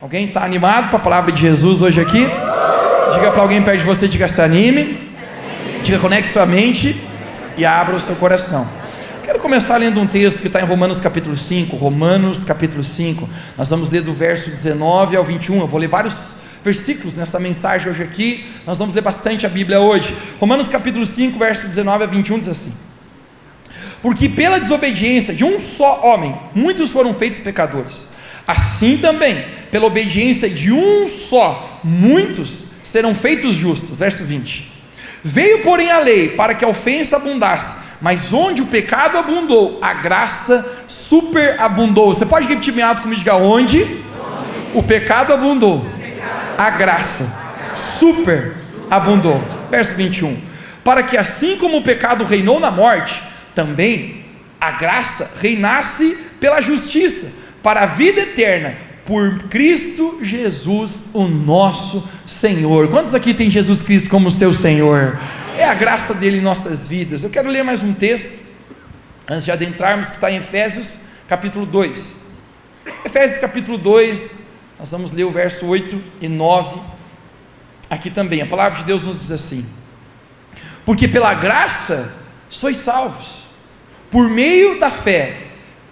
Alguém está animado para a palavra de Jesus hoje aqui? Diga para alguém perto de você, diga se anime. Diga conecte sua mente e abra o seu coração. Quero começar lendo um texto que está em Romanos capítulo 5. Romanos capítulo 5. Nós vamos ler do verso 19 ao 21. Eu vou ler vários versículos nessa mensagem hoje aqui. Nós vamos ler bastante a Bíblia hoje. Romanos capítulo 5, verso 19 a 21 diz assim: porque pela desobediência de um só homem, muitos foram feitos pecadores. Assim também, pela obediência de um só, muitos serão feitos justos. Verso 20: veio porém a lei para que a ofensa abundasse, mas onde o pecado abundou, a graça superabundou. Você pode repetir bem alto comigo, diga onde o pecado abundou, a graça superabundou. Verso 21: para que assim como o pecado reinou na morte, também a graça reinasse pela justiça, para a vida eterna, por Cristo Jesus, o nosso Senhor. Quantos aqui tem Jesus Cristo como seu Senhor? É a graça dele em nossas vidas. Eu quero ler mais um texto, antes de adentrarmos, que está em Efésios capítulo 2. Efésios capítulo 2, nós vamos ler o verso 8 e 9, aqui também, a palavra de Deus nos diz assim: porque pela graça sois salvos, por meio da fé,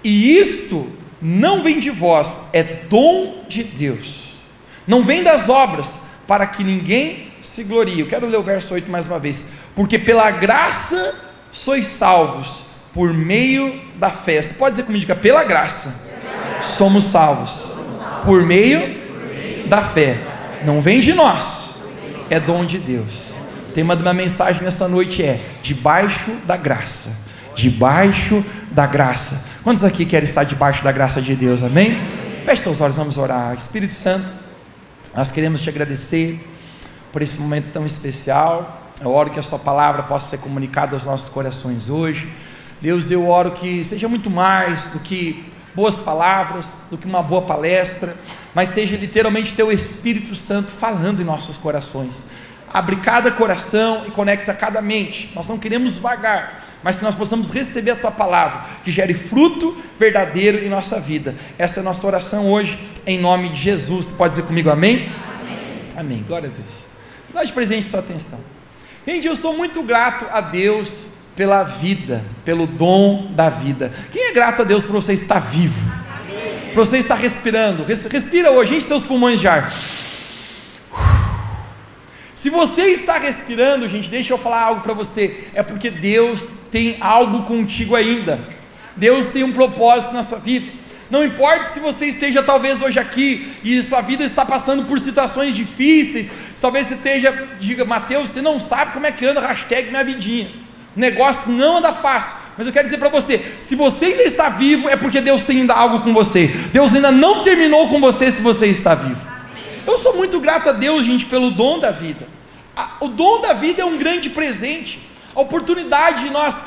e isto não vem de vós, é dom de Deus, não vem das obras, para que ninguém se glorie. Eu quero ler o verso 8 mais uma vez. Porque pela graça sois salvos, por meio da fé. Você pode dizer comigo, diga, pela graça somos salvos, por meio da fé, não vem de nós, é dom de Deus. O tema da minha mensagem nessa noite é: debaixo da graça. Debaixo da graça. Quantos aqui querem estar debaixo da graça de Deus? Amém? Feche seus olhos, vamos orar. Espírito Santo, nós queremos te agradecer por esse momento tão especial. Eu oro que a sua palavra possa ser comunicada aos nossos corações hoje. Deus, eu oro que seja muito mais do que boas palavras, do que uma boa palestra, mas seja literalmente teu Espírito Santo falando em nossos corações. Abre cada coração e conecta cada mente. Nós não queremos vagar, mas que nós possamos receber a tua palavra, que gere fruto verdadeiro em nossa vida. Essa é a nossa oração hoje, em nome de Jesus. Você pode dizer comigo amém? Amém. Amém. Glória a Deus. Dá de presente sua atenção. Gente, eu sou muito grato a Deus pela vida, pelo dom da vida. Quem é grato a Deus por você estar vivo? Amém. Por você estar respirando? Respira hoje, enche seus pulmões de ar. Se você está respirando, gente, deixa eu falar algo para você, é porque Deus tem algo contigo ainda. Deus tem um propósito na sua vida. Não importa se você esteja talvez hoje aqui e sua vida está passando por situações difíceis, talvez você esteja, diga, Mateus, você não sabe como é que anda, hashtag minha vidinha, o negócio não anda fácil, mas eu quero dizer para você, se você ainda está vivo, é porque Deus tem ainda algo com você. Deus ainda não terminou com você se você está vivo. Eu sou muito grato a Deus, gente, pelo dom da vida. O dom da vida é um grande presente. A oportunidade de nós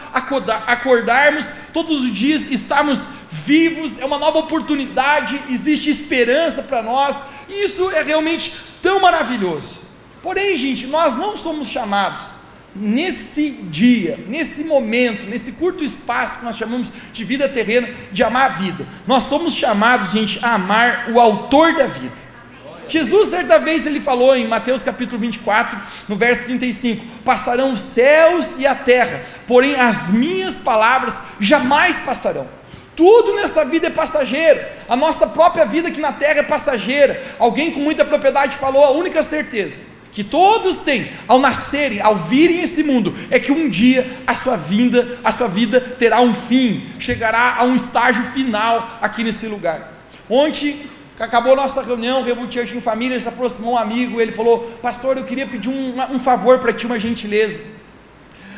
acordarmos todos os dias, estarmos vivos, é uma nova oportunidade, existe esperança para nós, e isso é realmente tão maravilhoso. Porém, gente, nós não somos chamados nesse dia, nesse momento, nesse curto espaço que nós chamamos de vida terrena, de amar a vida. Nós somos chamados, gente, a amar o autor da vida. Jesus, certa vez, ele falou em Mateus capítulo 24, no verso 35, passarão os céus e a terra, porém as minhas palavras jamais passarão. Tudo nessa vida é passageiro, a nossa própria vida aqui na terra é passageira. Alguém com muita propriedade falou, a única certeza que todos têm ao nascerem, ao virem esse mundo, é que um dia a sua vida terá um fim, chegará a um estágio final aqui nesse lugar. Ontem acabou a nossa reunião, Revo Church em família, se aproximou um amigo, ele falou, pastor, eu queria pedir um favor para ti, uma gentileza.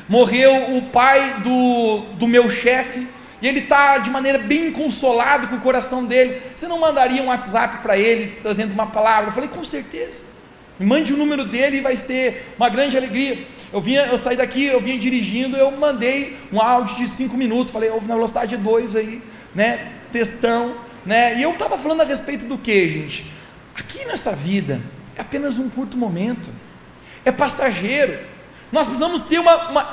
Morreu o pai do meu chefe, e ele está de maneira bem consolado com o coração dele, você não mandaria um WhatsApp para ele, trazendo uma palavra? Eu falei, com certeza, me mande o número dele e vai ser uma grande alegria. Eu saí daqui, eu vinha dirigindo, eu mandei um áudio de 5 minutos, falei, ouve na velocidade 2 aí, né, textão, né? E eu estava falando a respeito do que, gente? Aqui nessa vida é apenas um curto momento, é passageiro. Nós precisamos ter um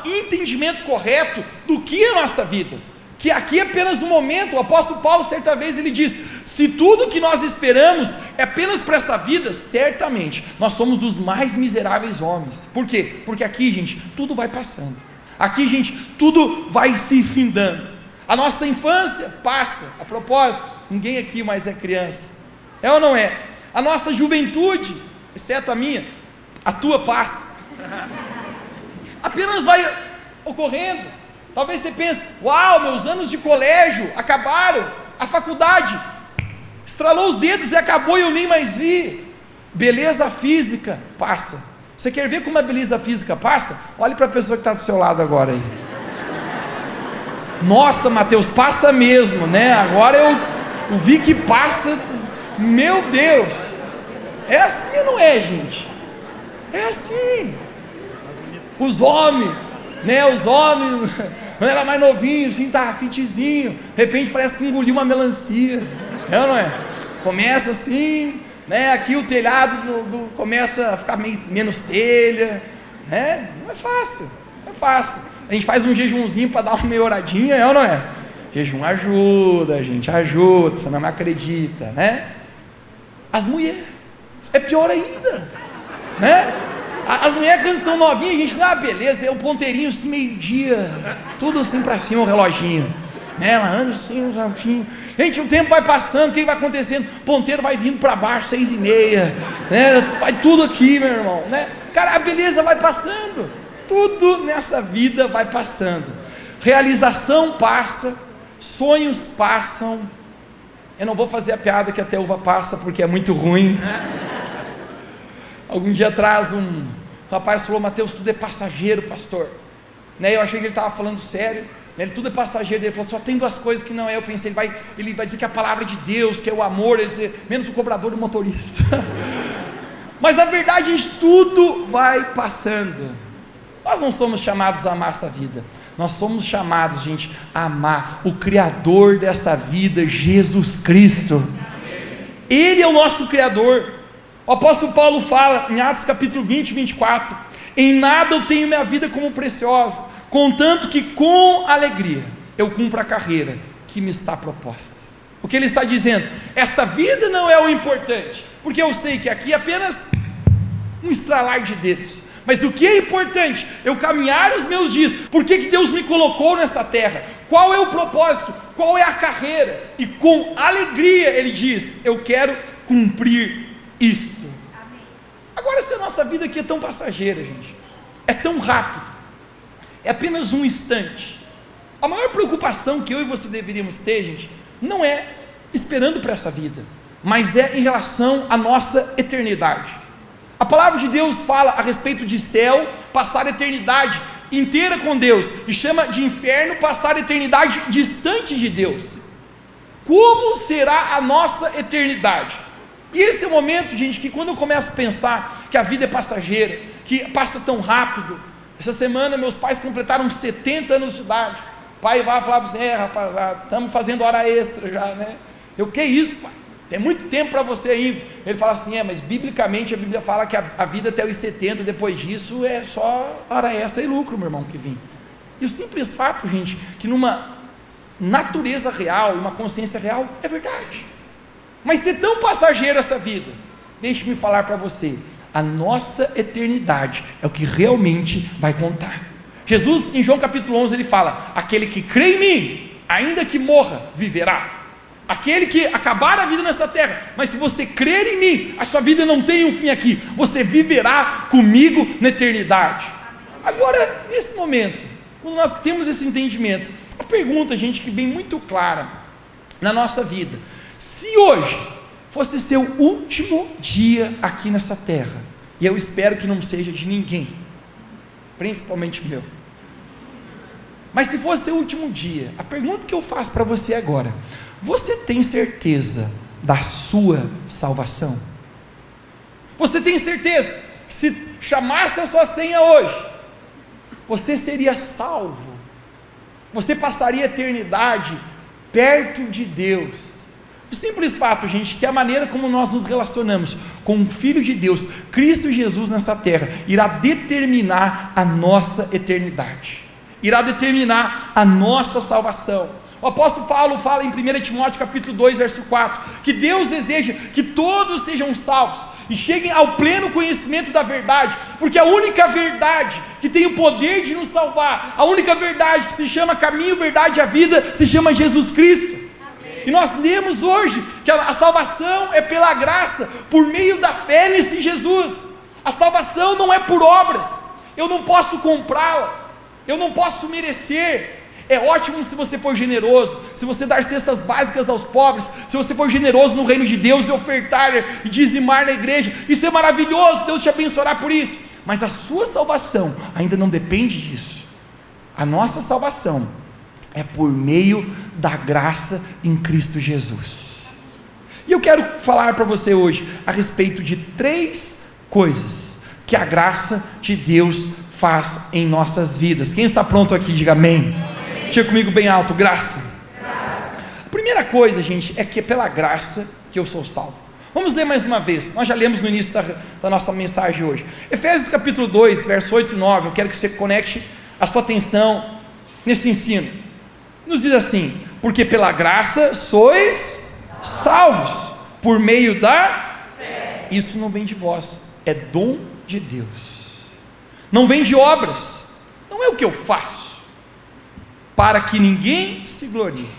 entendimento correto do que é a nossa vida. que aqui é apenas um momento. O apóstolo Paulo, certa vez, ele diz: se tudo que nós esperamos é apenas para essa vida, certamente nós somos dos mais miseráveis homens. Por quê? Porque aqui, gente, tudo vai passando. Aqui, gente, tudo vai se findando. A nossa infância passa. A propósito, ninguém aqui mais é criança, é ou não é? A nossa juventude, exceto a minha, a tua passa, apenas vai ocorrendo. Talvez você pense: uau, meus anos de colégio acabaram, a faculdade estralou os dedos e acabou e eu nem mais vi. Beleza física passa. Você quer ver como a beleza física passa? Olhe para a pessoa que está do seu lado agora aí. Nossa, Mateus, passa mesmo, né? Agora eu vi que passa. Meu Deus, é assim ou não é, gente? É assim. Os homens, né? Os homens, quando era mais novinho, assim, tá fitzinho, de repente parece que engoliu uma melancia, é ou não é? Começa assim, né? Aqui o telhado começa a ficar menos telha, né? Não é fácil, não é fácil. A gente faz um jejumzinho para dar uma melhoradinha, é ou não é? Jejum ajuda, gente, ajuda, você não me acredita, né? As mulheres, é pior ainda, né? As mulheres quando são novinhas, a gente, beleza, é o ponteirinho assim, meio-dia, tudo assim para cima, o reloginho, né? Ela anda assim, um saltinho. Gente, o tempo vai passando, o que vai acontecendo? O ponteiro vai vindo para baixo, 6:30, né? Vai tudo aqui, meu irmão, né? Cara, a beleza vai passando, tudo nessa vida vai passando. Realização passa, sonhos passam. Eu não vou fazer a piada que até uva passa, porque é muito ruim. Algum dia atrás um rapaz falou: Mateus, tudo é passageiro, pastor, né? Eu achei que ele estava falando sério, né? Ele, tudo é passageiro. Ele falou: só tem duas coisas que não é. Eu pensei, ele vai dizer que é a palavra de Deus, que é o amor, ele dizer, menos o cobrador do motorista. Mas na verdade, gente, tudo vai passando. Nós não somos chamados a amar essa vida, nós somos chamados, gente, a amar o Criador dessa vida, Jesus Cristo. Ele é o nosso Criador. O apóstolo Paulo fala em Atos capítulo 20, 24: em nada eu tenho minha vida como preciosa, contanto que com alegria eu cumpro a carreira que me está proposta. O que ele está dizendo? Essa vida não é o importante, porque eu sei que aqui é apenas um estralar de dedos. Mas o que é importante? Eu caminhar os meus dias. Por que Deus me colocou nessa terra? Qual é o propósito? Qual é a carreira? E com alegria ele diz: eu quero cumprir isto. Amém. Agora, se a nossa vida aqui é tão passageira, gente, é tão rápido, é apenas um instante, a maior preocupação que eu e você deveríamos ter, gente, não é esperando para essa vida, mas é em relação à nossa eternidade. A palavra de Deus fala a respeito de céu, passar a eternidade inteira com Deus, e chama de inferno passar a eternidade distante de Deus. Como será a nossa eternidade? E esse é o momento, gente, que quando eu começo a pensar que a vida é passageira, que passa tão rápido. Essa semana meus pais completaram 70 anos de idade. O pai vai falar para você: rapaziada, estamos fazendo hora extra já, né? Eu, que isso, pai? Tem muito tempo para você ainda. Ele fala assim: mas biblicamente a Bíblia fala que a vida até os 70, depois disso é só hora extra e lucro, meu irmão, que vem. E o simples fato, gente, que numa natureza real, uma consciência real, é verdade. Mas ser tão passageira essa vida, deixe-me falar para você, a nossa eternidade é o que realmente vai contar. Jesus, em João capítulo 11, ele fala: aquele que crê em mim, ainda que morra, viverá. Aquele que acabar a vida nessa terra, mas se você crer em mim, a sua vida não tem um fim aqui, você viverá comigo na eternidade. Agora, nesse momento, quando nós temos esse entendimento, a pergunta, gente, que vem muito clara na nossa vida: se hoje fosse seu último dia aqui nessa terra, e eu espero que não seja de ninguém, principalmente meu, mas se fosse seu último dia, a pergunta que eu faço para você agora: você tem certeza da sua salvação? Você tem certeza que se chamasse a sua senha hoje, você seria salvo? Você passaria a eternidade perto de Deus? O simples fato, gente, que a maneira como nós nos relacionamos com o Filho de Deus, Cristo Jesus, nessa terra, irá determinar a nossa eternidade, irá determinar a nossa salvação. O apóstolo Paulo fala em 1 Timóteo capítulo 2, verso 4, que Deus deseja que todos sejam salvos e cheguem ao pleno conhecimento da verdade, porque a única verdade que tem o poder de nos salvar, a única verdade que se chama caminho, verdade e a vida, se chama Jesus Cristo. Amém. E nós lemos hoje que a salvação é pela graça, por meio da fé nesse Jesus. A salvação não é por obras, eu não posso comprá-la, eu não posso merecer. É ótimo se você for generoso, se você dar cestas básicas aos pobres, se você for generoso no reino de Deus e ofertar e dizimar na igreja, isso é maravilhoso, Deus te abençoará por isso, mas a sua salvação ainda não depende disso. A nossa salvação é por meio da graça em Cristo Jesus. E eu quero falar para você hoje a respeito de 3 coisas que a graça de Deus faz em nossas vidas. Quem está pronto aqui, diga amém. Diga comigo bem alto, graça. A primeira coisa, gente, é que é pela graça que eu sou salvo. Vamos ler mais uma vez, nós já lemos no início da nossa mensagem hoje. Efésios capítulo 2, verso 8 e 9, eu quero que você conecte a sua atenção nesse ensino. Nos diz assim: porque pela graça sois salvos, por meio da fé. Isso não vem de vós, é dom de Deus. Não vem de obras, não é o que eu faço, para que ninguém se glorie.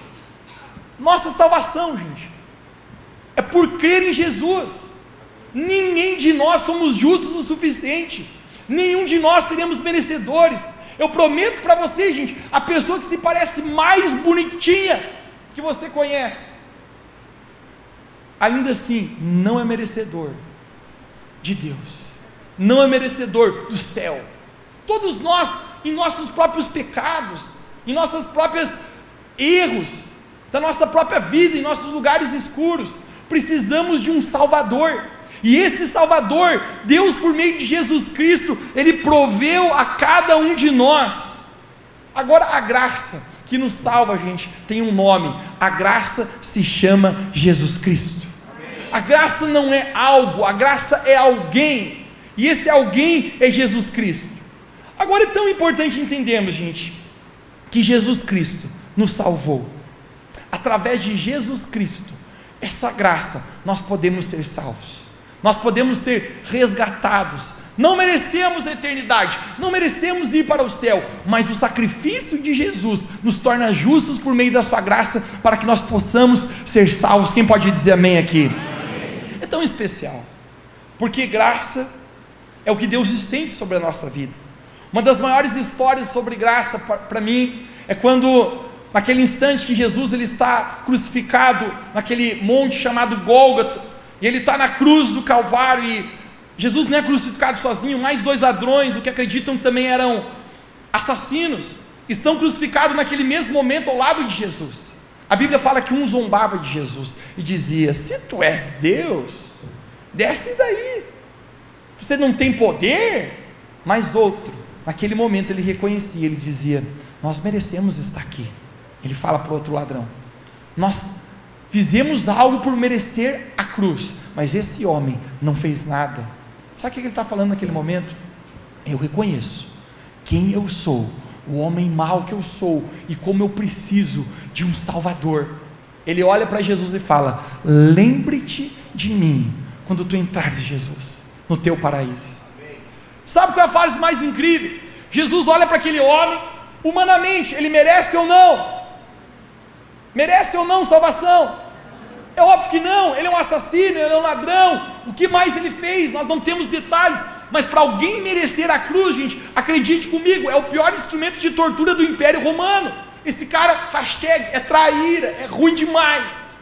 Nossa salvação, gente, é por crer em Jesus. Ninguém de nós somos justos o suficiente, nenhum de nós seremos merecedores. Eu prometo para você, gente, a pessoa que se parece mais bonitinha que você conhece, ainda assim não é merecedor de Deus, não é merecedor do céu. Todos nós, em nossos próprios pecados, em nossos próprios erros, da nossa própria vida, em nossos lugares escuros, precisamos de um Salvador, e esse Salvador, Deus por meio de Jesus Cristo, Ele proveu a cada um de nós. Agora a graça que nos salva, gente, tem um nome, a graça se chama Jesus Cristo. A graça não é algo, a graça é alguém, e esse alguém é Jesus Cristo. Agora é tão importante entendermos, gente, que Jesus Cristo nos salvou. Através de Jesus Cristo, essa graça, nós podemos ser salvos, nós podemos ser resgatados. Não merecemos a eternidade, não merecemos ir para o céu, mas o sacrifício de Jesus nos torna justos por meio da sua graça, para que nós possamos ser salvos. Quem pode dizer amém aqui? Amém. É tão especial, porque graça é o que Deus estende sobre a nossa vida. Uma das maiores histórias sobre graça para mim é quando, naquele instante que Jesus ele está crucificado naquele monte chamado Gólgota, e ele está na cruz do Calvário, e Jesus não é crucificado sozinho, mais 2 ladrões, o que acreditam que também eram assassinos, estão crucificados naquele mesmo momento ao lado de Jesus. A Bíblia fala que um zombava de Jesus e dizia: se tu és Deus, desce daí, você não tem poder. Mas outro, naquele momento ele reconhecia, ele dizia: nós merecemos estar aqui. Ele fala para o outro ladrão: nós fizemos algo por merecer a cruz, mas esse homem não fez nada. Sabe o que ele está falando naquele momento? Eu reconheço quem eu sou, o homem mau que eu sou, e como eu preciso de um Salvador. Ele olha para Jesus e fala: lembre-te de mim quando tu entrares, Jesus, no teu paraíso. Sabe qual é a fase mais incrível? Jesus olha para aquele homem, humanamente, ele merece ou não? Merece ou não salvação? É óbvio que não. Ele é um assassino, ele é um ladrão, o que mais ele fez? Nós não temos detalhes, mas para alguém merecer a cruz, gente, acredite comigo, é o pior instrumento de tortura do Império Romano. Esse cara, hashtag, é traíra, é ruim demais.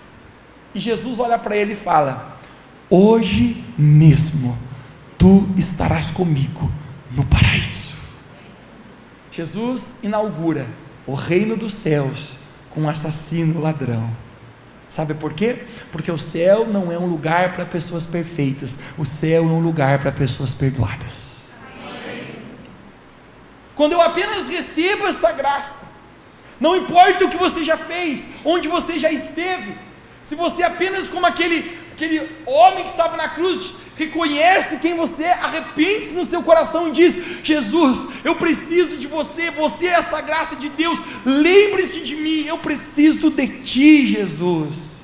E Jesus olha para ele e fala: hoje mesmo tu estarás comigo no paraíso. Jesus inaugura o reino dos céus com um assassino ladrão. Sabe por quê? Porque o céu não é um lugar para pessoas perfeitas, o céu é um lugar para pessoas perdoadas. Quando eu apenas recebo essa graça, não importa o que você já fez, onde você já esteve, se você apenas como aquele aquele homem que estava na cruz, reconhece quem você é, arrepende-se no seu coração e diz: Jesus, eu preciso de você, você é essa graça de Deus, lembre-se de mim, eu preciso de ti, Jesus.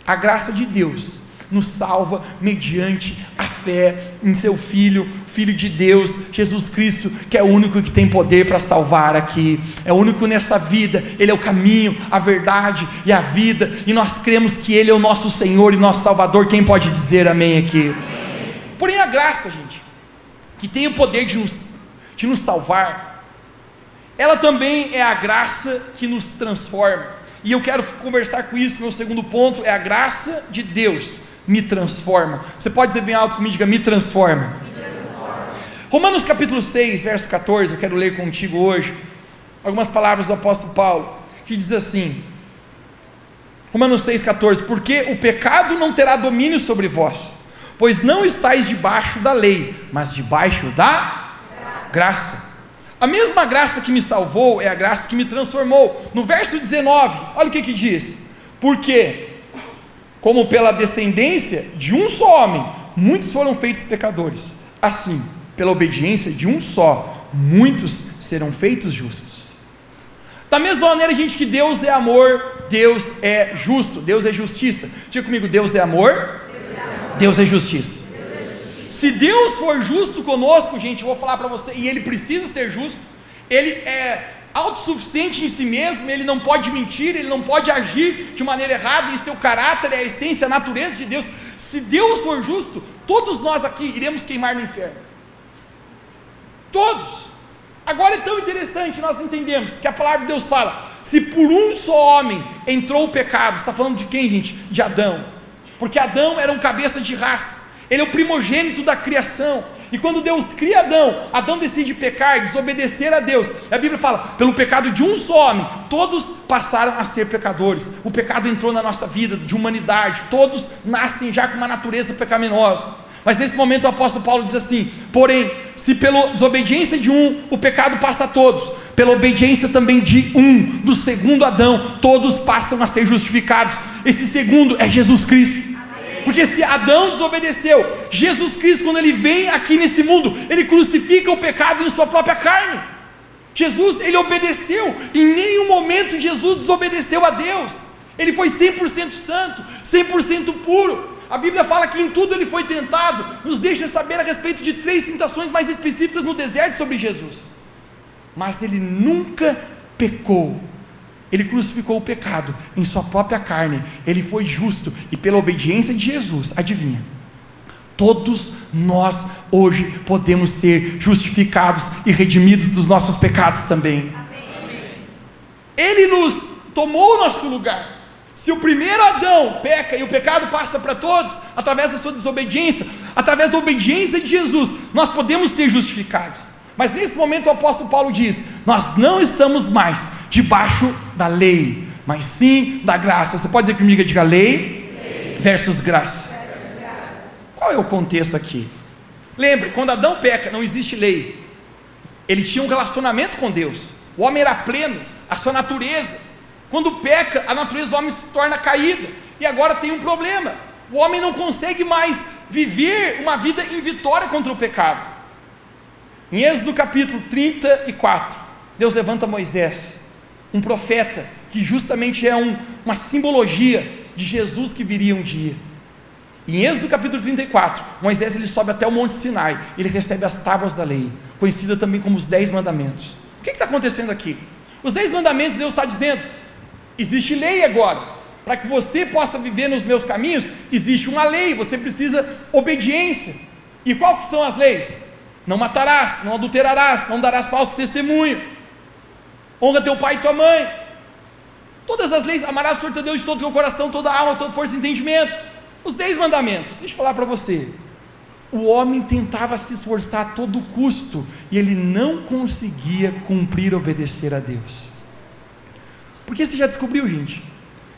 A graça de Deus nos salva mediante a fé em seu Filho, Filho de Deus, Jesus Cristo, que é o único que tem poder para salvar aqui, é o único nessa vida, Ele é o caminho, a verdade e a vida, e nós cremos que Ele é o nosso Senhor e nosso Salvador. Quem pode dizer amém aqui? Amém. Porém a graça, gente, que tem o poder de nos salvar, ela também é a graça que nos transforma, e eu quero conversar com isso. Meu segundo ponto é: a graça de Deus me transforma. Você pode dizer bem alto comigo, diga: me transforma. Me transforma. Romanos capítulo 6, verso 14, eu quero ler contigo hoje, algumas palavras do apóstolo Paulo, que diz assim, Romanos 6, 14, porque o pecado não terá domínio sobre vós, pois não estáis debaixo da lei, mas debaixo da graça. A mesma graça que me salvou é a graça que me transformou. No verso 19, olha o que diz: porque como pela descendência de um só homem, muitos foram feitos pecadores, assim, pela obediência de um só, muitos serão feitos justos. Da mesma maneira, gente, que Deus é amor, Deus é justo, Deus é justiça. Diga comigo: Deus é amor, Deus é justiça. Se Deus for justo conosco, gente, eu vou falar para você, e Ele precisa ser justo, Ele é autossuficiente em si mesmo, Ele não pode mentir, Ele não pode agir de maneira errada, e seu caráter é a essência, a natureza de Deus. Se Deus for justo, todos nós aqui iremos queimar no inferno, todos. Agora é tão interessante nós entendemos que a palavra de Deus fala: se por um só homem entrou o pecado. Está falando de quem, gente? De Adão, porque Adão era um cabeça de raça, ele é o primogênito da criação, e quando Deus cria Adão, Adão decide pecar, desobedecer a Deus, e a Bíblia fala: pelo pecado de um só homem, todos passaram a ser pecadores. O pecado entrou na nossa vida de humanidade, todos nascem já com uma natureza pecaminosa. Mas nesse momento o apóstolo Paulo diz assim: porém, se pela desobediência de um, o pecado passa a todos, pela obediência também de um, do segundo Adão, todos passam a ser justificados. Esse segundo é Jesus Cristo. Porque se Adão desobedeceu, Jesus Cristo, quando Ele vem aqui nesse mundo, Ele crucifica o pecado em sua própria carne. Jesus, Ele obedeceu, em nenhum momento Jesus desobedeceu a Deus, Ele foi 100% santo, 100% puro. A Bíblia fala que em tudo Ele foi tentado, nos deixa saber a respeito de 3 tentações mais específicas no deserto sobre Jesus, mas Ele nunca pecou. Ele crucificou o pecado em sua própria carne, Ele foi justo, e pela obediência de Jesus, adivinha, todos nós hoje podemos ser justificados e redimidos dos nossos pecados também. Amém. Ele nos tomou o nosso lugar. Se o primeiro Adão peca e o pecado passa para todos, através da sua desobediência, através da obediência de Jesus, nós podemos ser justificados. Mas nesse momento o apóstolo Paulo diz: nós não estamos mais debaixo da lei, mas sim da graça. Você pode dizer comigo, diga lei versus graça. Qual é o contexto aqui? Lembre, quando Adão peca, não existe lei, ele tinha um relacionamento com Deus, o homem era pleno, a sua natureza. Quando peca, a natureza do homem se torna caída, e agora tem um problema: o homem não consegue mais viver uma vida em vitória contra o pecado. Em Êxodo capítulo 34, Deus levanta Moisés, um profeta, que justamente é uma simbologia de Jesus que viria um dia. Em Êxodo capítulo 34, Moisés ele sobe até o Monte Sinai, ele recebe as tábuas da lei, conhecida também como os 10 mandamentos. O que está acontecendo aqui? Os 10 mandamentos, Deus está dizendo: existe lei agora, para que você possa viver nos meus caminhos, existe uma lei, você precisa obediência. E qual que são as leis? Não matarás, não adulterarás, não darás falso testemunho, honra teu pai e tua mãe. Todas as leis: amarás o Senhor teu Deus de todo o teu coração, toda a alma, toda força e entendimento. Os 10 mandamentos. Deixa eu falar para você, o homem tentava se esforçar a todo custo, e ele não conseguia cumprir, obedecer a Deus. Porque você já descobriu, gente,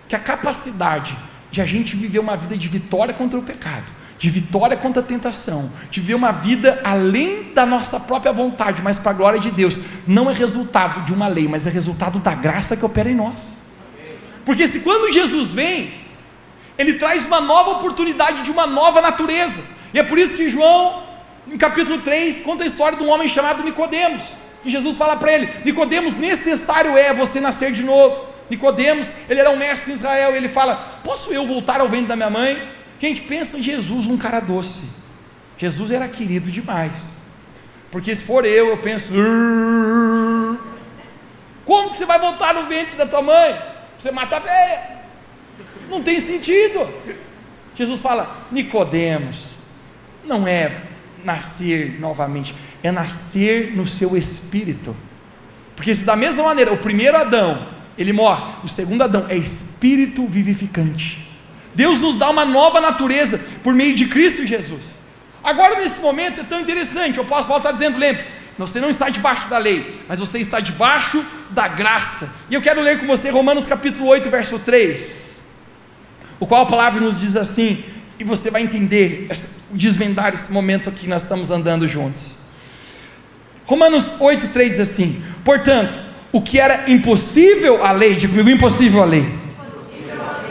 que a capacidade de a gente viver uma vida de vitória contra o pecado, de vitória contra a tentação, de viver uma vida além da nossa própria vontade, mas para a glória de Deus, não é resultado de uma lei, mas é resultado da graça que opera em nós. Porque se quando Jesus vem, ele traz uma nova oportunidade de uma nova natureza. E é por isso que João, em capítulo 3, conta a história de um homem chamado Nicodemos, que Jesus fala para ele: Nicodemos, necessário é você nascer de novo. Nicodemos, ele era um mestre em Israel, e ele fala: posso eu voltar ao ventre da minha mãe? Gente, pensa em Jesus, um cara doce. Jesus era querido demais, porque se for eu penso: como que você vai voltar no ventre da tua mãe? Você mata a véia, não tem sentido. Jesus fala: Nicodemos, não é nascer novamente, é nascer no seu espírito, porque se da mesma maneira o primeiro Adão, ele morre, o segundo Adão é espírito vivificante. Deus nos dá uma nova natureza por meio de Cristo Jesus. Agora nesse momento é tão interessante, o apóstolo Paulo está dizendo: lembre, você não está debaixo da lei, mas você está debaixo da graça. E eu quero ler com você Romanos capítulo 8, verso 3, o qual a palavra nos diz assim, e você vai entender, desvendar esse momento aqui que nós estamos andando juntos. Romanos 8, 3 diz assim: portanto, o que era impossível à lei, diga comigo, impossível à lei,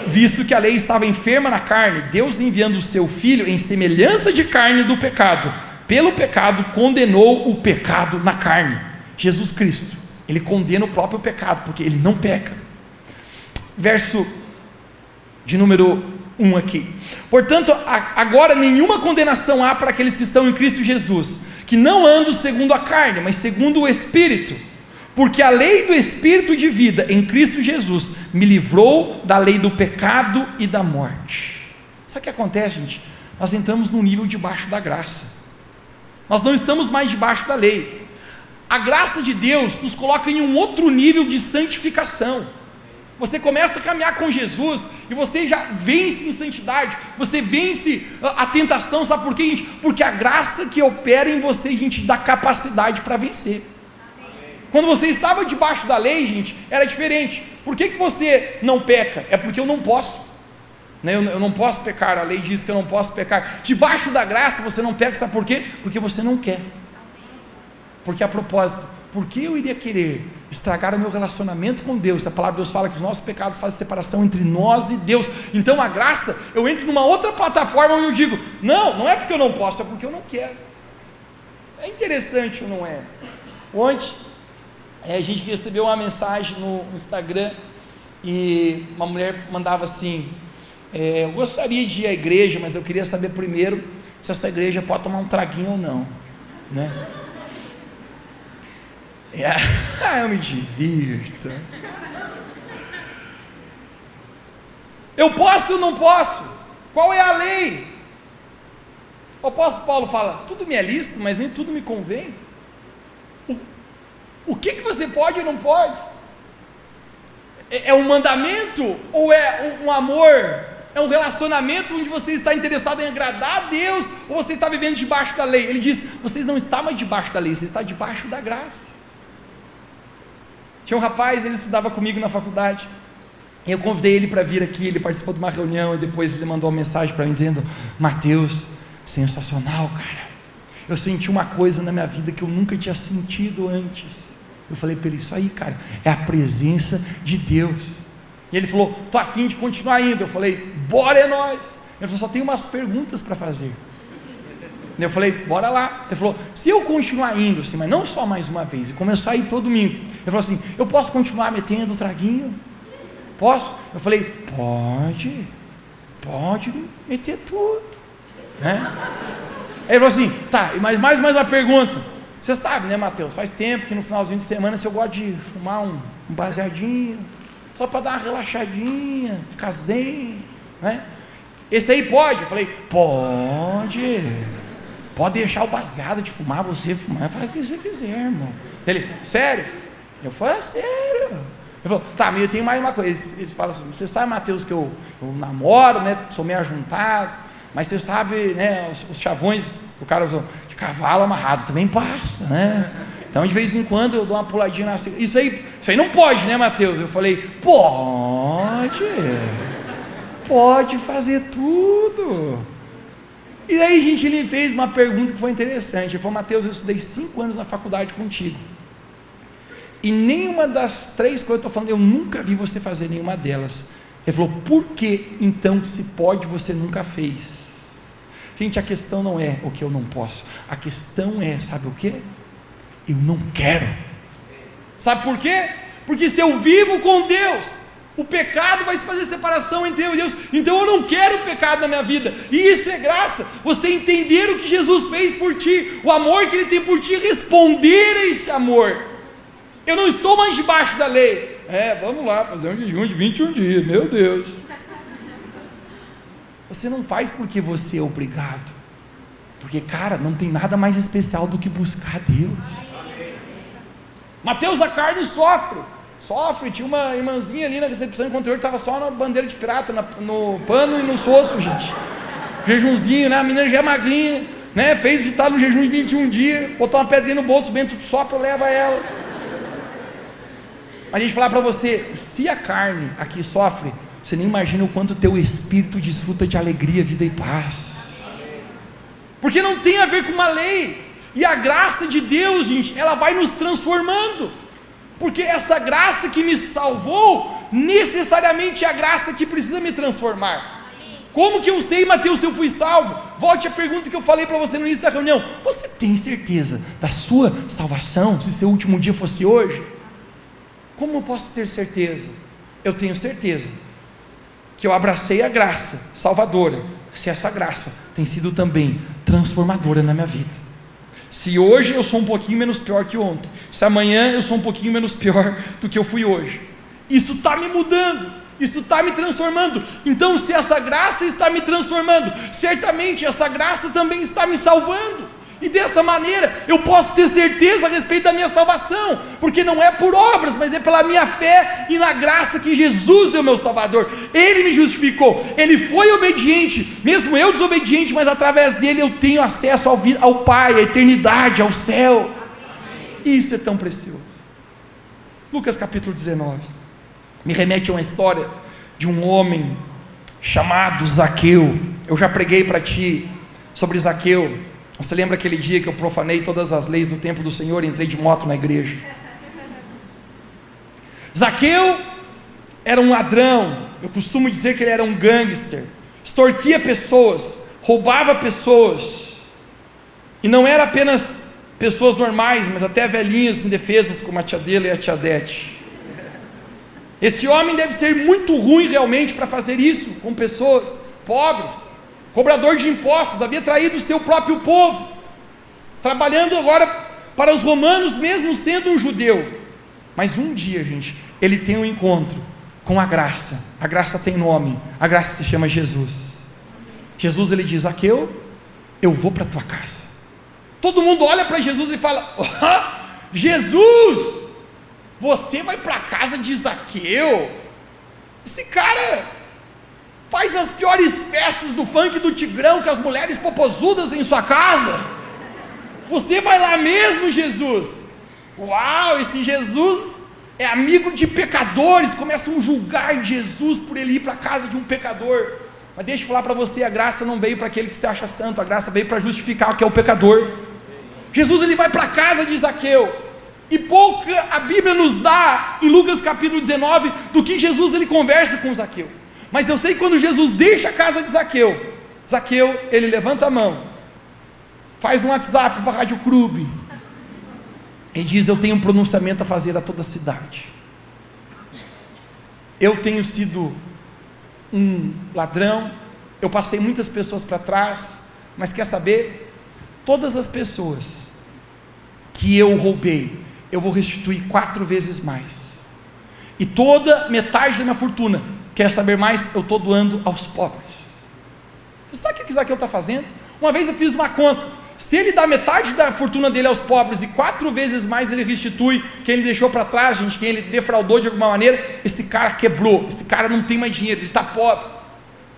visto que a lei estava enferma na carne, Deus, enviando o seu Filho em semelhança de carne do pecado, pelo pecado condenou o pecado na carne. Jesus Cristo, ele condena o próprio pecado, porque ele não peca. Verso de número 1 aqui: portanto, agora nenhuma condenação há para aqueles que estão em Cristo Jesus, que não andam segundo a carne, mas segundo o Espírito, porque a lei do Espírito de vida em Cristo Jesus me livrou da lei do pecado e da morte. Sabe o que acontece, gente? Nós entramos no nível debaixo da graça, nós não estamos mais debaixo da lei. A graça de Deus nos coloca em um outro nível de santificação. Você começa a caminhar com Jesus e você já vence em santidade, você vence a tentação. Sabe por quê, gente? Porque a graça que opera em você, gente, dá capacidade para vencer. Quando você estava debaixo da lei, gente, era diferente. Por que você não peca? É porque eu não posso, né? Eu não posso pecar, a lei diz que eu não posso pecar. Debaixo da graça você não peca, sabe por quê? Porque você não quer. Porque a propósito, por que eu iria querer estragar o meu relacionamento com Deus? A palavra de Deus fala que os nossos pecados fazem separação entre nós e Deus. Então a graça, eu entro numa outra plataforma onde eu digo: não é porque eu não posso, é porque eu não quero. É interessante ou não é? Ontem a gente recebeu uma mensagem no Instagram, e uma mulher mandava assim: eu gostaria de ir à igreja, mas eu queria saber primeiro se essa igreja pode tomar um traguinho ou não, né? Eu me divirto. Eu posso ou não posso? Qual é a lei? O apóstolo Paulo fala: tudo me é lícito, mas nem tudo me convém. O que você pode ou não pode? É um mandamento ou é um amor? É um relacionamento onde você está interessado em agradar a Deus, ou você está vivendo debaixo da lei? Ele diz: vocês não estão mais debaixo da lei, você está debaixo da graça. Tinha um rapaz, ele estudava comigo na faculdade, e eu convidei ele para vir aqui. Ele participou de uma reunião e depois ele mandou uma mensagem para mim dizendo: Mateus, sensacional, cara, eu senti uma coisa na minha vida que eu nunca tinha sentido antes. Eu falei para ele: isso aí, cara, é a presença de Deus. E ele falou: tô a fim de continuar indo. Eu falei: bora, é nóis. Ele falou: só tem umas perguntas para fazer. Eu falei: bora lá. Ele falou: se eu continuar indo assim, mas não só mais uma vez, e começar a ir todo domingo, ele falou assim: eu posso continuar metendo o traguinho? Posso? Eu falei: pode meter tudo, né? Aí ele falou assim: tá, mas mais uma pergunta. Você sabe, né, Mateus, faz tempo que no finalzinho de semana, se eu gosto de fumar um baseadinho, só para dar uma relaxadinha, ficar zen, né? Esse aí pode? Eu falei: pode deixar o baseado de fumar, você fumar, faz o que você quiser, irmão. Ele: sério? Eu falei: sério. Ele falou: tá, mas eu tenho mais uma coisa. Ele fala assim: você sabe, Mateus, que eu namoro, né, sou meio ajuntado, mas você sabe, né, os chavões que o cara usou, de cavalo amarrado também passa, né? Então de vez em quando eu dou uma puladinha na cerca. Isso aí não pode, né, Mateus? Eu falei: pode fazer tudo. E aí, gente, ele fez uma pergunta que foi interessante. Ele falou: Mateus, eu estudei 5 anos na faculdade contigo, e nenhuma das 3 coisas que eu estou falando, eu nunca vi você fazer nenhuma delas. Ele falou: por que então se pode você nunca fez? Gente, a questão não é o que eu não posso, a questão é, sabe o que? Eu não quero. Sabe por quê? Porque se eu vivo com Deus, o pecado vai se fazer separação entre eu e Deus, então eu não quero o pecado na minha vida, e isso é graça, você entender o que Jesus fez por ti, o amor que Ele tem por ti, responder a esse amor. Eu não estou mais debaixo da lei. Vamos lá, fazer um jejum de 21 dias, meu Deus. Você não faz porque você é obrigado, porque, cara, não tem nada mais especial do que buscar Deus. Mateus, a carne sofre, tinha uma irmãzinha ali na recepção anterior que estava só na bandeira de pirata, no pano e no osso, gente, jejumzinho, né? A menina já é magrinha, né? Fez de estar no jejum de 21 dias, botou uma pedrinha no bolso, o vento sopra, leva ela. A gente falar para você, se a carne aqui sofre, você nem imagina o quanto o teu espírito desfruta de alegria, vida e paz, porque não tem a ver com uma lei, e a graça de Deus, gente, ela vai nos transformando, porque essa graça que me salvou, necessariamente é a graça que precisa me transformar. Como que eu sei, Mateus, se eu fui salvo? Volte à pergunta que eu falei para você no início da reunião: você tem certeza da sua salvação, se seu último dia fosse hoje? Como eu posso ter certeza? Eu tenho certeza que eu abracei a graça salvadora, se essa graça tem sido também transformadora na minha vida. Se hoje eu sou um pouquinho menos pior que ontem, se amanhã eu sou um pouquinho menos pior do que eu fui hoje, isso está me mudando, isso está me transformando. Então, se essa graça está me transformando, certamente essa graça também está me salvando, e dessa maneira eu posso ter certeza a respeito da minha salvação, porque não é por obras, mas é pela minha fé e na graça que Jesus é o meu Salvador. Ele me justificou, Ele foi obediente, mesmo eu desobediente, mas através dele eu tenho acesso ao Pai, à eternidade, ao céu. Isso é tão precioso. Lucas capítulo 19 me remete a uma história de um homem chamado Zaqueu. Eu já preguei para ti sobre Zaqueu. Você lembra aquele dia que eu profanei todas as leis no templo do Senhor e entrei de moto na igreja? Zaqueu era um ladrão, eu costumo dizer que ele era um gangster, extorquia pessoas, roubava pessoas, e não era apenas pessoas normais, mas até velhinhas indefesas como a tia dele e a tia Dete. Esse homem deve ser muito ruim realmente para fazer isso com pessoas pobres, cobrador de impostos, havia traído o seu próprio povo, trabalhando agora para os romanos, mesmo sendo um judeu. Mas um dia, gente, ele tem um encontro com a graça tem nome, a graça se chama Jesus. Jesus, ele diz: Zaqueu, eu vou para a tua casa. Todo mundo olha para Jesus e fala: Jesus, você vai para a casa de Zaqueu? Esse cara faz as piores festas do funk do Tigrão, com as mulheres popozudas em sua casa. Você vai lá mesmo, Jesus? Uau, esse Jesus é amigo de pecadores. Começam a julgar Jesus por ele ir para a casa de um pecador. Mas deixa eu falar para você, a graça não veio para aquele que se acha santo, a graça veio para justificar o que é o pecador. Jesus, ele vai para a casa de Zaqueu, e pouca a Bíblia nos dá em Lucas capítulo 19 do que Jesus ele conversa com Zaqueu. Mas eu sei que quando Jesus deixa a casa de Zaqueu, ele levanta a mão, faz um WhatsApp para a Rádio Clube e diz: eu tenho um pronunciamento a fazer a toda a cidade. Eu tenho sido um ladrão, eu passei muitas pessoas para trás, mas quer saber? Todas as pessoas que eu roubei, eu vou restituir 4 vezes mais, e toda metade da minha fortuna, quer saber mais? Eu estou doando aos pobres. Você sabe o que Zaqueu está fazendo? Uma vez eu fiz uma conta, se ele dá metade da fortuna dele aos pobres e 4 vezes mais ele restitui quem ele deixou para trás, gente, quem ele defraudou de alguma maneira, esse cara quebrou, esse cara não tem mais dinheiro, ele está pobre.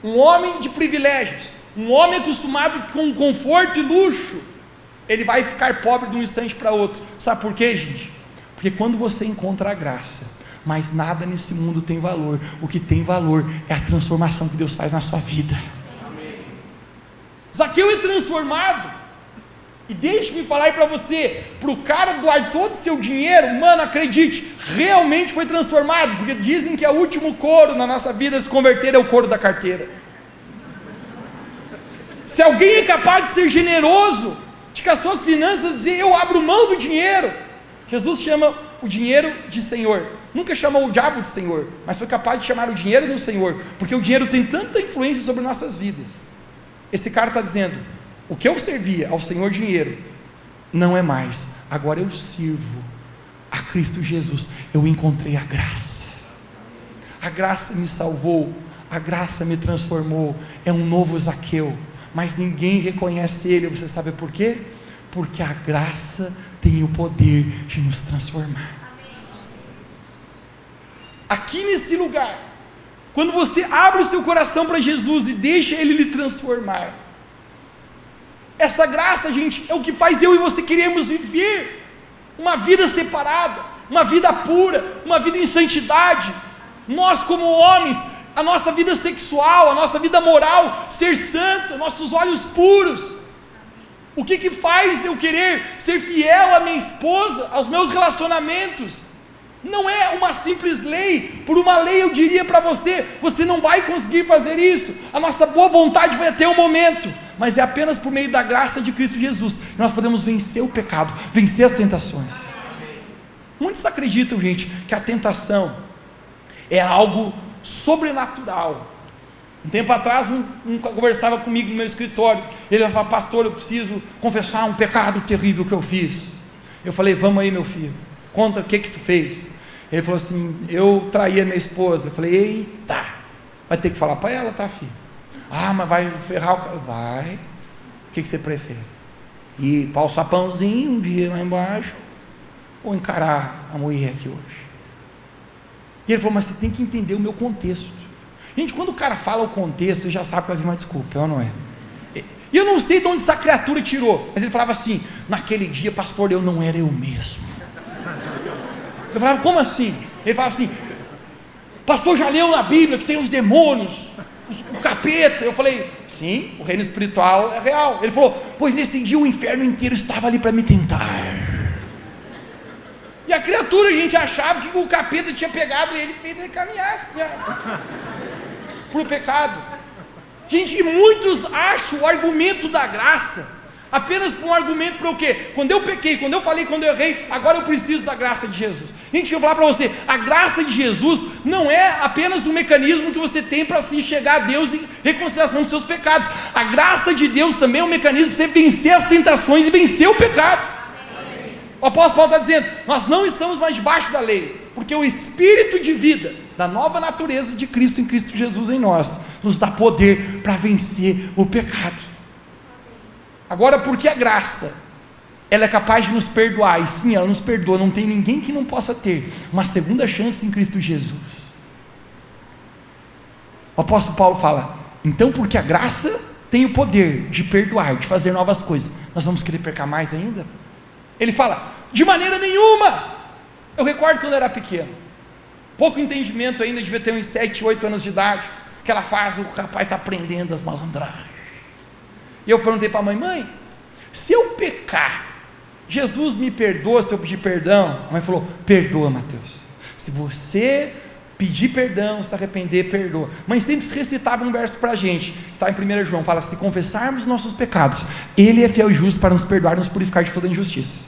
Um homem de privilégios, um homem acostumado com conforto e luxo, ele vai ficar pobre de um instante para outro. Sabe por quê, gente? Porque quando você encontra a graça, mas nada nesse mundo tem valor, o que tem valor é a transformação que Deus faz na sua vida. Amém. Zaqueu é transformado, E deixe-me falar aí para você, para o cara doar todo o seu dinheiro, mano, acredite, realmente foi transformado, porque dizem que é o último couro na nossa vida a se converter é o couro da carteira. Se alguém é capaz de ser generoso, de que as suas finanças dizer, eu abro mão do dinheiro, Jesus chama o dinheiro de Senhor, nunca chamou o diabo de Senhor, mas foi capaz de chamar o dinheiro de Senhor, porque o dinheiro tem tanta influência sobre nossas vidas. Esse cara está dizendo, o que eu servia ao Senhor dinheiro, não é mais, agora eu sirvo a Cristo Jesus, eu encontrei a graça me salvou, a graça me transformou, é um novo Zaqueu, mas ninguém reconhece ele, você sabe por quê? Porque a graça tem o poder de nos transformar. Aqui nesse lugar, quando você abre o seu coração para Jesus e deixa ele lhe transformar, essa graça, gente, é o que faz eu e você queremos viver uma vida separada, uma vida pura, uma vida em santidade. Nós como homens, a nossa vida sexual, a nossa vida moral, ser santo, nossos olhos puros. O que faz eu querer ser fiel à minha esposa, aos meus relacionamentos? Não é uma simples lei. Por uma lei eu diria para você, você não vai conseguir fazer isso, a nossa boa vontade vai até um momento, mas é apenas por meio da graça de Cristo Jesus, que nós podemos vencer o pecado, vencer as tentações. Muitos acreditam, gente, que a tentação é algo sobrenatural. Um tempo atrás, um conversava comigo no meu escritório, ele falava, pastor, eu preciso confessar um pecado terrível que eu fiz. Eu falei, vamos aí meu filho, conta o que tu fez. Ele falou assim, eu traí a minha esposa. Eu falei, eita, vai ter que falar para ela, tá filho? Ah, mas vai ferrar o cara. Vai, o que você prefere? Ir para o sapãozinho um dia lá embaixo, ou encarar a mulher aqui hoje? E ele falou, mas você tem que entender o meu contexto. Gente, quando o cara fala o contexto, você já sabe que vai vir uma desculpa, não é? E eu não sei de onde essa criatura tirou, mas ele falava assim, naquele dia, pastor, eu não era eu mesmo. Eu falava, como assim? Ele falava assim, pastor, já leu na Bíblia que tem os demônios, o capeta? Eu falei, sim, o reino espiritual é real. Ele falou, pois esse dia o inferno inteiro estava ali para me tentar. E a criatura, a gente achava que o capeta tinha pegado ele e feito ele caminhar assim, para o pecado. Gente, e muitos acham o argumento da graça apenas por um argumento para o quê? Quando eu pequei, quando eu falei, quando eu errei, agora eu preciso da graça de Jesus. Gente, eu vou falar para você, a graça de Jesus não é apenas um mecanismo que você tem para se chegar a Deus em reconciliação dos seus pecados. A graça de Deus também é um mecanismo para você vencer as tentações e vencer o pecado. O apóstolo Paulo está dizendo, nós não estamos mais debaixo da lei, porque o Espírito de vida, da nova natureza de Cristo em Cristo Jesus em nós, nos dá poder para vencer o pecado. Agora, porque a graça, ela é capaz de nos perdoar, e sim, ela nos perdoa, não tem ninguém que não possa ter uma segunda chance em Cristo Jesus. O apóstolo Paulo fala, então porque a graça tem o poder de perdoar, de fazer novas coisas, nós vamos querer pecar mais ainda? Ele fala, de maneira nenhuma. Eu recordo quando eu era pequeno, pouco entendimento ainda, devia ter uns 7, 8 anos de idade, aquela fase, o rapaz está aprendendo as malandragens, e eu perguntei para a mãe, se eu pecar, Jesus me perdoa se eu pedir perdão? A mãe falou, perdoa, Mateus, se você pedir perdão, se arrepender, perdoa. Mãe sempre recitava um verso para a gente, que está em 1 João, fala, se confessarmos nossos pecados, Ele é fiel e justo para nos perdoar e nos purificar de toda injustiça.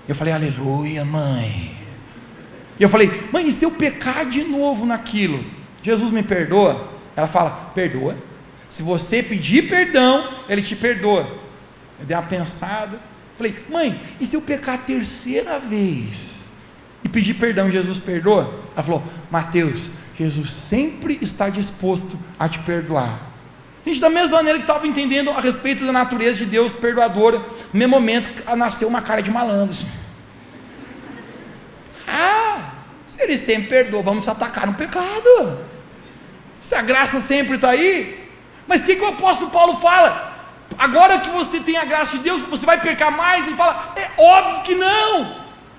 Eu falei, aleluia, mãe. E eu falei, mãe, e se eu pecar de novo naquilo, Jesus me perdoa? Ela fala, perdoa, se você pedir perdão, Ele te perdoa. Eu dei uma pensada, falei, mãe, e se eu pecar a terceira vez e pedir perdão, Jesus perdoa? Ela falou, Mateus, Jesus sempre está disposto a te perdoar. Gente, da mesma maneira que estava entendendo a respeito da natureza de Deus perdoadora, no mesmo momento nasceu uma cara de malandro assim. Se Ele sempre perdoa, vamos atacar no pecado, se a graça sempre está aí. Mas o que o apóstolo Paulo fala? Agora que você tem a graça de Deus, você vai pecar mais? Ele fala, é óbvio que não,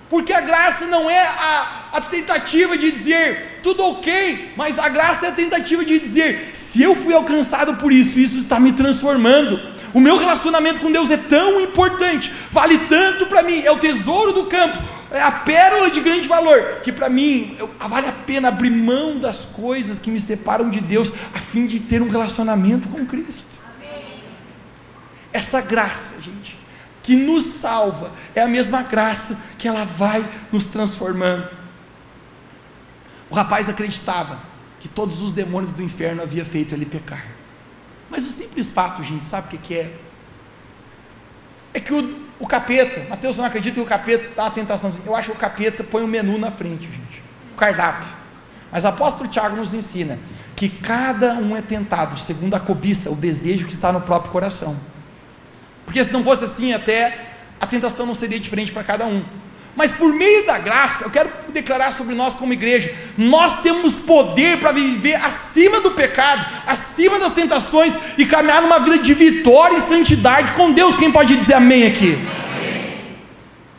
porque a graça não é a tentativa de dizer, tudo ok, mas a graça é a tentativa de dizer, se eu fui alcançado por isso, isso está me transformando. O meu relacionamento com Deus é tão importante, vale tanto para mim, é o tesouro do campo, é a pérola de grande valor, que para mim vale a pena abrir mão das coisas que me separam de Deus, a fim de ter um relacionamento com Cristo. Amém. Essa graça, gente, que nos salva, é a mesma graça que ela vai nos transformando. O rapaz acreditava que todos os demônios do inferno haviam feito ele pecar, mas o simples fato, gente, sabe o que é? É que o capeta, Mateus não acredita que o capeta dá uma tentação, eu acho que o capeta põe um menu na frente, gente, o cardápio, mas o apóstolo Tiago nos ensina, que cada um é tentado, segundo a cobiça, o desejo que está no próprio coração, porque se não fosse assim, até a tentação não seria diferente para cada um, mas por meio da graça, eu quero declarar sobre nós como igreja, nós temos poder para viver acima do pecado, acima das tentações, e caminhar numa vida de vitória e santidade com Deus. Quem pode dizer amém aqui?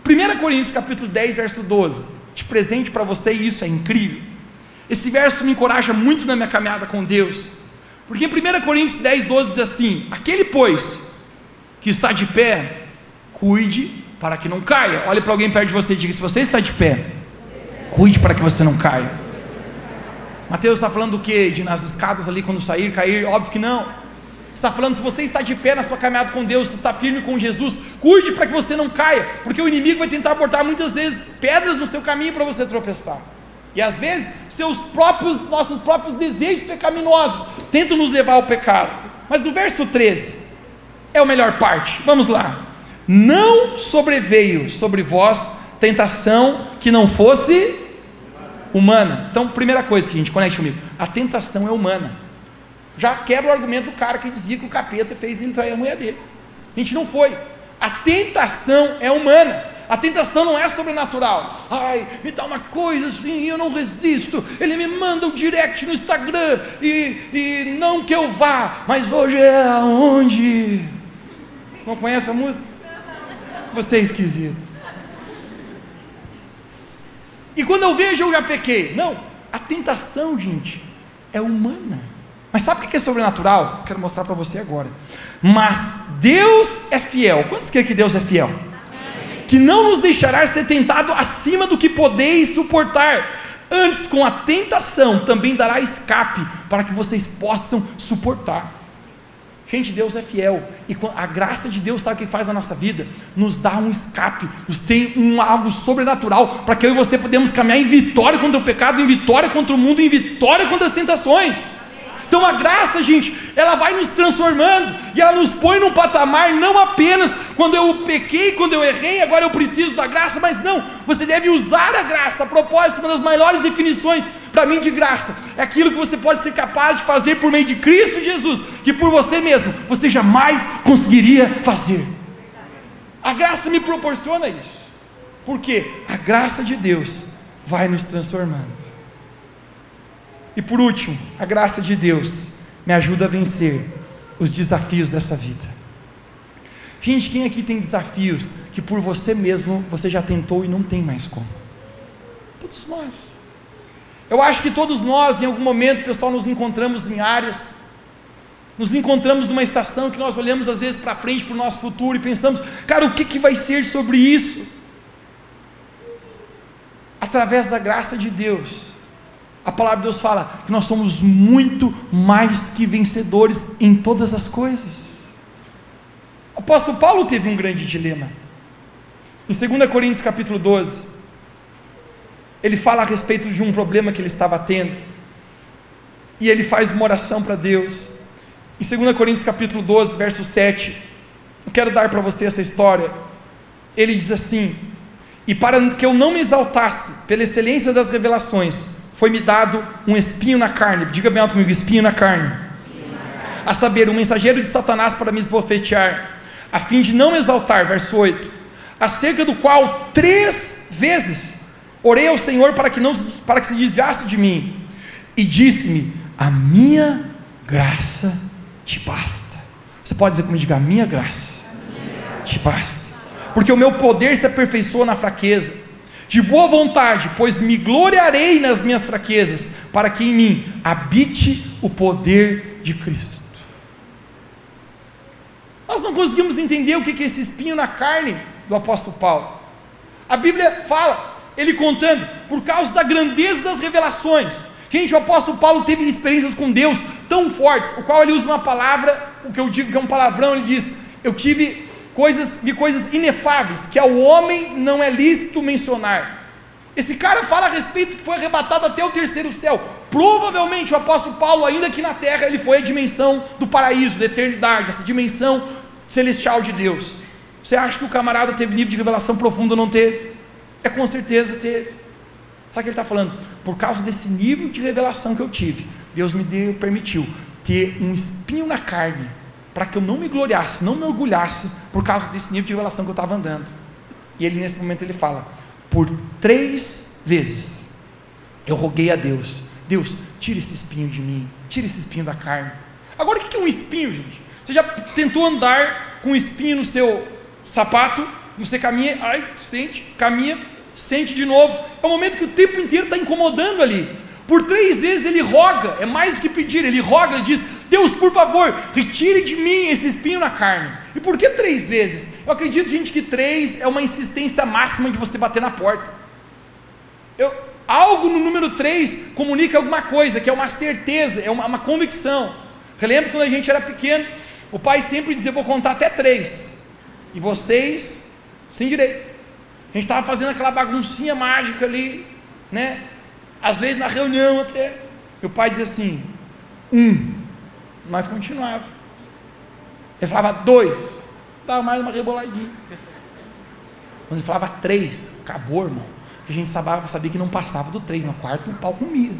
Amém. 1 Coríntios capítulo 10, verso 12, de presente para você, e isso é incrível, esse verso me encoraja muito na minha caminhada com Deus, porque em 1 Coríntios 10, 12 diz assim: aquele pois, que está de pé, cuide para que não caia. Olhe para alguém perto de você e diga: se você está de pé, cuide para que você não caia. Mateus está falando do que? De nas escadas ali, quando sair, cair? Óbvio que não. Está falando, se você está de pé na sua caminhada com Deus, se está firme com Jesus, cuide para que você não caia, porque o inimigo vai tentar botar muitas vezes pedras no seu caminho para você tropeçar, e às vezes nossos próprios desejos pecaminosos tentam nos levar ao pecado. Mas no verso 13 é a melhor parte, vamos lá: não sobreveio sobre vós tentação que não fosse humana. Então, primeira coisa que a gente conecta comigo, a tentação é humana. Já quebra o argumento do cara que dizia que o capeta fez ele trair a mulher dele. A gente não foi. A tentação é humana. A tentação não é sobrenatural. Ai, me dá uma coisa assim, eu não resisto. Ele me manda um direct no Instagram e não que eu vá, mas hoje é aonde? Não conhece a música? Você é esquisito. E quando eu vejo, eu já pequei. Não, a tentação, gente, é humana. Mas sabe o que é sobrenatural? Eu quero mostrar para você agora. Mas Deus é fiel. Quantos creem que Deus é fiel? Amém. Que não nos deixará ser tentado acima do que podeis suportar. Antes, com a tentação, também dará escape, para que vocês possam suportar. Gente, Deus é fiel, e a graça de Deus, sabe o que faz na nossa vida? Nos dá um escape, nos tem algo sobrenatural, para que eu e você podemos caminhar em vitória contra o pecado, em vitória contra o mundo, em vitória contra as tentações. Então a graça, gente, ela vai nos transformando, e ela nos põe num patamar, não apenas quando eu pequei, quando eu errei, agora eu preciso da graça, mas não, você deve usar a graça. A propósito, uma das maiores definições para mim de graça, é aquilo que você pode ser capaz de fazer por meio de Cristo Jesus, que por você mesmo, você jamais conseguiria fazer. A graça me proporciona isso, porque a graça de Deus vai nos transformando. E por último, a graça de Deus me ajuda a vencer os desafios dessa vida. Gente, quem aqui tem desafios que por você mesmo, você já tentou e não tem mais como? Todos nós. Eu acho que todos nós, em algum momento, pessoal, nos encontramos em áreas, nos encontramos numa estação que nós olhamos às vezes para frente, para o nosso futuro, e pensamos: cara, o que vai ser sobre isso? Através da graça de Deus, a palavra de Deus fala que nós somos muito mais que vencedores em todas as coisas. O apóstolo Paulo teve um grande dilema. Em 2 Coríntios capítulo 12, ele fala a respeito de um problema que ele estava tendo, e ele faz uma oração para Deus. Em 2 Coríntios capítulo 12, verso 7, eu quero dar para você essa história. Ele diz assim: e para que eu não me exaltasse pela excelência das revelações, foi-me dado um espinho na carne. Diga bem alto comigo: espinho na carne. A saber, um mensageiro de Satanás para me esbofetear, a fim de não me exaltar. Verso 8, acerca do qual 3 vezes orei ao Senhor para que se desviasse de mim, e disse-me: a minha graça te basta. Você pode dizer comigo? Diga: a minha graça te basta, porque o meu poder se aperfeiçoa na fraqueza. De boa vontade, pois me gloriarei nas minhas fraquezas, para que em mim habite o poder de Cristo. Nós não não conseguimos entender o que é esse espinho na carne do apóstolo Paulo. A Bíblia fala, ele contando, por causa da grandeza das revelações. Gente, o apóstolo Paulo teve experiências com Deus tão fortes, o qual ele usa uma palavra, o que eu digo que é um palavrão, ele diz, eu vi coisas inefáveis, que ao homem não é lícito mencionar. Esse cara fala a respeito que foi arrebatado até o terceiro céu. Provavelmente o apóstolo Paulo, ainda aqui na terra, ele foi a dimensão do paraíso, da eternidade, essa dimensão celestial de Deus. Você acha que o camarada teve nível de revelação profundo ou não teve? Com certeza teve. Sabe o que ele está falando? Por causa desse nível de revelação que eu tive, Deus me permitiu ter um espinho na carne, para que eu não me gloriasse, não me orgulhasse, por causa desse nível de revelação que eu estava andando. E ele, nesse momento, ele fala, por 3 vezes, eu roguei a Deus, Deus, tira esse espinho de mim, tira esse espinho da carne. Agora, o que é um espinho, gente? Você já tentou andar com um espinho no seu sapato, você caminha, caminha, sente de novo, é o momento que o tempo inteiro está incomodando ali. Por 3 vezes ele roga, é mais do que pedir, ele roga, ele diz, Deus, por favor, retire de mim esse espinho na carne. E por que 3 vezes? Eu acredito, gente, que 3 é uma insistência máxima de você bater na porta. Algo no número 3 comunica alguma coisa, que é uma certeza, é uma convicção. Eu lembro quando a gente era pequeno, o pai sempre dizia, vou contar até 3, e vocês, sem direito. A gente estava fazendo aquela baguncinha mágica ali, né? Às vezes na reunião até, meu pai dizia assim, 1, mas continuava. Ele falava 2, dava mais uma reboladinha. Quando ele falava 3, acabou, irmão. A gente sabia que não passava do 3, no quarto o pau comia.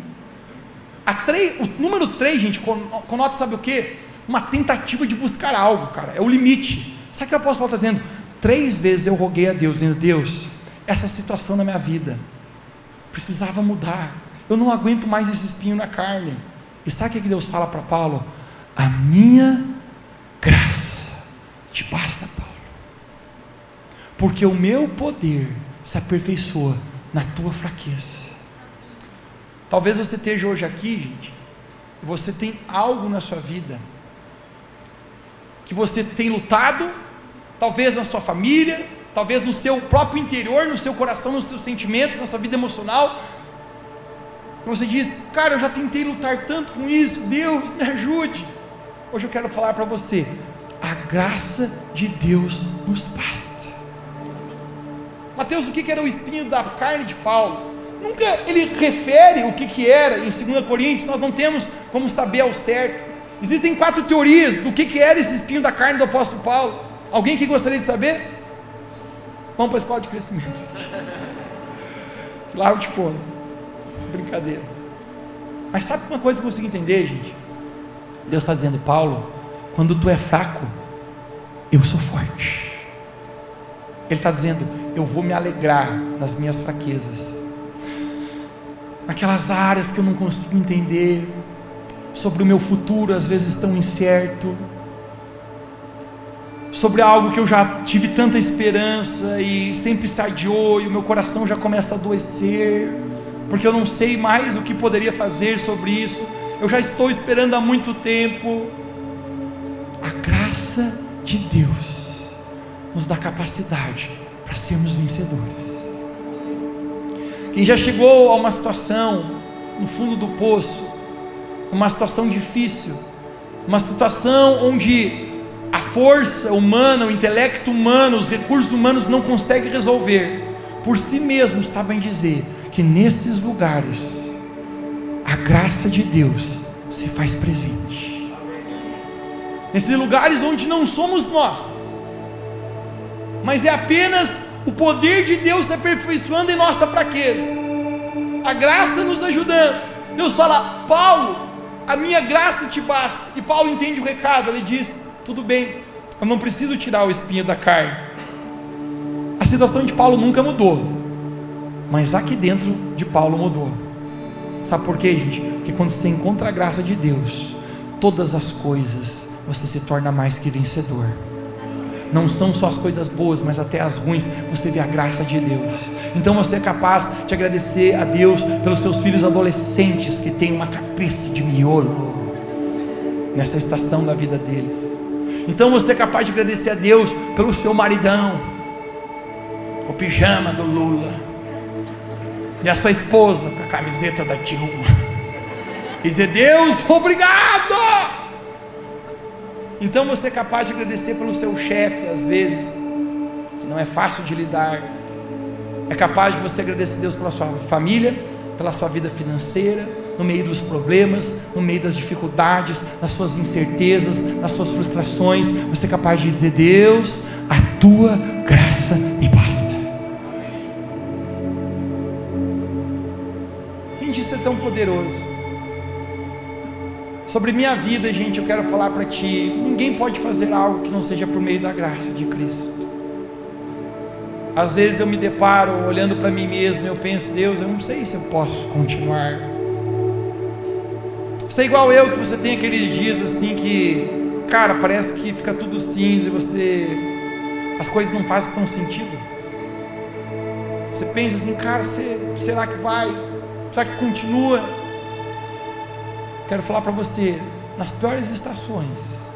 O número 3, gente, conota, sabe o que? Uma tentativa de buscar algo, cara, é o limite. Sabe o que o apóstolo está dizendo? 3 vezes eu roguei a Deus, dizendo, Deus, essa situação na minha vida precisava mudar, eu não aguento mais esse espinho na carne. E sabe o que Deus fala para Paulo? A minha graça te basta, Paulo, porque o meu poder se aperfeiçoa na tua fraqueza. Talvez você esteja hoje aqui, gente, e você tem algo na sua vida, que você tem lutado, talvez na sua família, talvez no seu próprio interior, no seu coração, nos seus sentimentos, na sua vida emocional, e você diz, cara, eu já tentei lutar tanto com isso, Deus, me ajude. Hoje eu quero falar para você, a graça de Deus nos basta. Mateus, o que era o espinho da carne de Paulo? Nunca ele refere o que era, em 2 Coríntios, nós não temos como saber ao certo. Existem 4 teorias do que era esse espinho da carne do apóstolo Paulo. Alguém que gostaria de saber? Vamos para a escola de crescimento. Lá eu te conto. Brincadeira. Mas sabe uma coisa que eu consigo entender, gente? Deus está dizendo, Paulo, quando tu é fraco, eu sou forte. Ele está dizendo, eu vou me alegrar nas minhas fraquezas, naquelas áreas que eu não consigo entender, sobre o meu futuro às vezes tão incerto, sobre algo que eu já tive tanta esperança e sempre sadiou, e o meu coração já começa a adoecer, porque eu não sei mais o que poderia fazer sobre isso, eu já estou esperando há muito tempo. A graça de Deus nos dá capacidade para sermos vencedores. Quem já chegou a uma situação no fundo do poço, uma situação difícil, uma situação onde a força humana, o intelecto humano, os recursos humanos não conseguem resolver, por si mesmos sabem dizer que nesses lugares a graça de Deus se faz presente. Nesses lugares onde não somos nós, mas é apenas o poder de Deus se aperfeiçoando em nossa fraqueza, a graça nos ajudando. Deus fala, Paulo, a minha graça te basta. E Paulo entende o recado, ele diz, tudo bem, eu não preciso tirar o espinho da carne. A situação de Paulo nunca mudou, mas aqui dentro de Paulo mudou. Sabe por quê, gente? Porque quando você encontra a graça de Deus, todas as coisas, você se torna mais que vencedor. Não são só as coisas boas, mas até as ruins, você vê a graça de Deus. Então você é capaz de agradecer a Deus pelos seus filhos adolescentes, que têm uma cabeça de miolo nessa estação da vida deles. Então você é capaz de agradecer a Deus pelo seu maridão, o pijama do Lula, e a sua esposa com a camiseta da Dilma, e dizer: Deus, obrigado. Então você é capaz de agradecer pelo seu chefe, às vezes, que não é fácil de lidar. É capaz de você agradecer a Deus pela sua família, pela sua vida financeira, no meio dos problemas, no meio das dificuldades, nas suas incertezas, nas suas frustrações. Você é capaz de dizer: Deus, a tua graça me basta. Gente, isso é tão poderoso. Sobre minha vida, gente, eu quero falar para ti: ninguém pode fazer algo que não seja por meio da graça de Cristo. Às vezes eu me deparo olhando para mim mesmo, eu penso: Deus, eu não sei se eu posso continuar. Você é igual eu, que você tem aqueles dias assim que, cara, parece que fica tudo cinza e as coisas não fazem tão sentido. Você pensa assim: cara, será que vai? Será que continua? Quero falar para você, nas piores estações,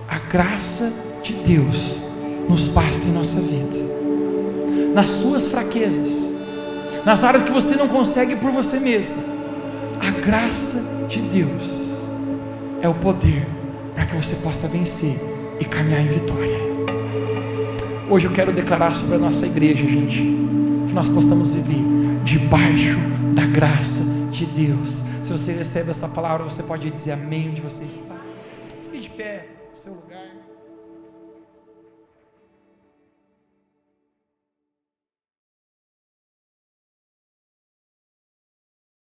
a graça de Deus nos basta em nossa vida. Nas suas fraquezas, nas áreas que você não consegue por você mesmo, a graça de Deus é o poder para que você possa vencer e caminhar em vitória. Hoje eu quero declarar sobre a nossa igreja, gente, que nós possamos viver debaixo da graça de Deus. Se você recebe essa palavra, você pode dizer amém onde você está. Fique de pé no seu lugar.